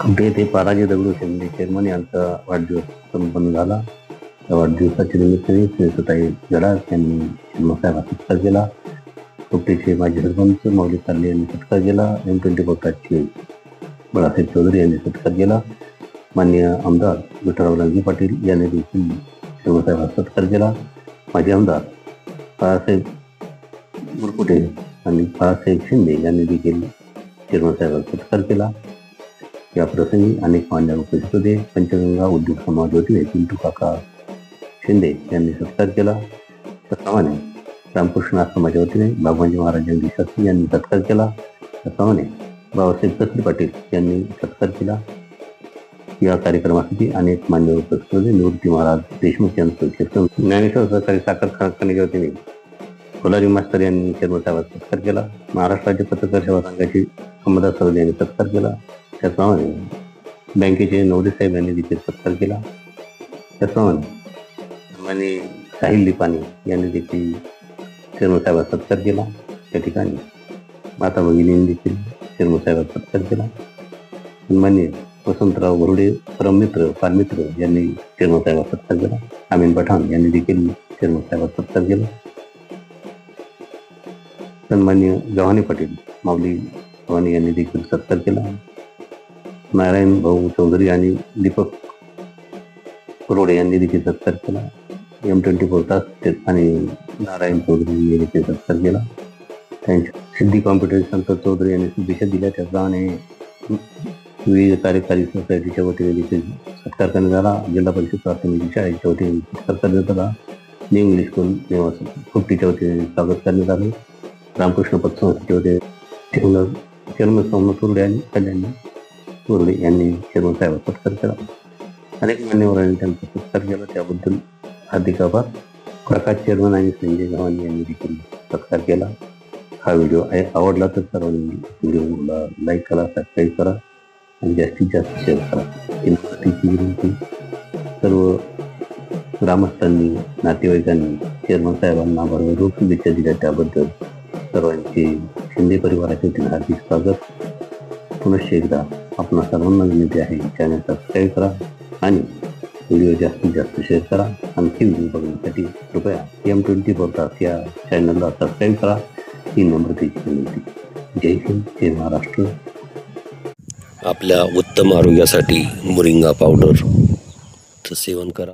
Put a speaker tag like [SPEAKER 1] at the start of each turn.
[SPEAKER 1] कुठे ते पाराजी दगडू शिंदे चेअरमन यांचा वाढदिवस संपन्न झाला. त्या वाढदिवसाच्या निमित्ताने श्रीसताई गडाख यांनी जन्मसाहेब सत्कार केला. कुपटीचे माजी सरपंच मौली तारले यांनी सत्कार केला. M24 ताजचे बाळासाहेब चौधरी यांनी सत्कार केला. माननीय आमदार विठ्ठलराव लंगे पाटील यांनी देखील जन्मसाहेबांचा सत्कार केला. माजी आमदार बाळासाहेब मुरकुटे आणि बाळासाहेब शिंदे यांनी देखील जन्मसाहेबांचा सत्कार केला. या प्रसंगी अनेक मान्यवर उपस्थित होते. पंचगंगा उद्योग समाज वतीने पिंटू काका शिंदे यांनी सत्कार केला. त्याप्रमाणे रामकृष्ण आश्रमाच्या वतीने बाबाजी महाराज जगदीश यांनी सत्कार केला. त्याप्रमाणे बाबासाहेब कसरी पाटील यांनी सत्कार केला. या कार्यक्रमासाठी अनेक मान्यवर उपस्थित होते. निवृत्ती महाराज देशमुख यांचं कीर्तन, ज्ञानेश्वर सहकारी साखर कारखान्याच्या वतीने कोलारी मास्तर यांनी जन्मसाहेबांचा सत्कार केला. महाराष्ट्र राज्य पत्रकार सेवा संघाचे अंबादास सवले यांनी सत्कार केला. त्याचप्रमाणे बँकेचे नवरे साहेब यांनी देखील सत्कार केला. त्याचप्रमाणे साहिल लिपाणी यांनी देखील जन्मसाहेबांचा सत्कार केला. त्या ठिकाणी माता भगिनींनी देखील जन्मसाहेबांचा सत्कार केला. सन्माननीय वसंतराव बरुडे परममित्र बालमित्र यांनी जन्मसाहेबांचा सत्कार केला. अमीन पठाण यांनी देखील जन्मसाहेबांचा सत्कार केला. सन्माननीय गव्हाणे पाटील माऊली गव्हाणे यांनी देखील सत्कार केला. नारायण भाऊ चौधरी आणि दीपक रोडे यांनी देखील सत्कार केला. M24 तास आणि नारायण चौधरी यांनी देखील सत्कार केला. त्यांच्या सिद्धी कॉम्प्युटर संत चौधरी यांनी शुभेच्छा दिल्या. त्याप्रमाणे विविध कार्यकारी सोसायटीच्या वतीने देखील सत्कार करण्यात आला. जिल्हा परिषद प्राथमिक शाळेच्या वतीने सत्कार करण्यात आला. न्यू इंग्लिश स्कूल निवास कुपटीच्या वतीने स्वागत करण्यात आले. रामकृष्ण पतसंस्थेच्या वतीने चेअरमन सोमनाथ तुरडे आणि कल्याण तुरडे यांनी जन्मसाहेबांचा सत्कार केला. अनेक मान्यवरांनी त्यांचा सत्कार केला. त्याबद्दल हार्दिक आभार. प्रकाश चेअरमन आणि संजय गव्हाणे यांनी देखील सत्कार केला. हा व्हिडिओ आवडला तर सर्वांनी व्हिडिओला लाईक करा, सबस्क्राईब करा आणि जास्तीत जास्त शेअर करा. ही विनंती सर्व ग्रामस्थांनी, नातेवाईकांनी चेअरमन साहेबांना भरभरून शुभेच्छा दिल्या त्याबद्दल सर्वांचे शिंदे परिवाराच्या वतीने हार्दिक स्वागत. पुनश्च एकदा आपणा सर्वांना विनंती आहे, चॅनल सबस्क्राईब करा आणि व्हिडिओ जास्तीत जास्त शेअर करा. आणखी व्हिडिओ बघण्यासाठी कृपया M24 तास या चॅनलला सबस्क्राईब करा. ही नम्रतेची विनंती. जय हिंद, जय महाराष्ट्र.
[SPEAKER 2] आपल्या उत्तम आरोग्यासाठी मोरिंगा पावडरचं सेवन करा.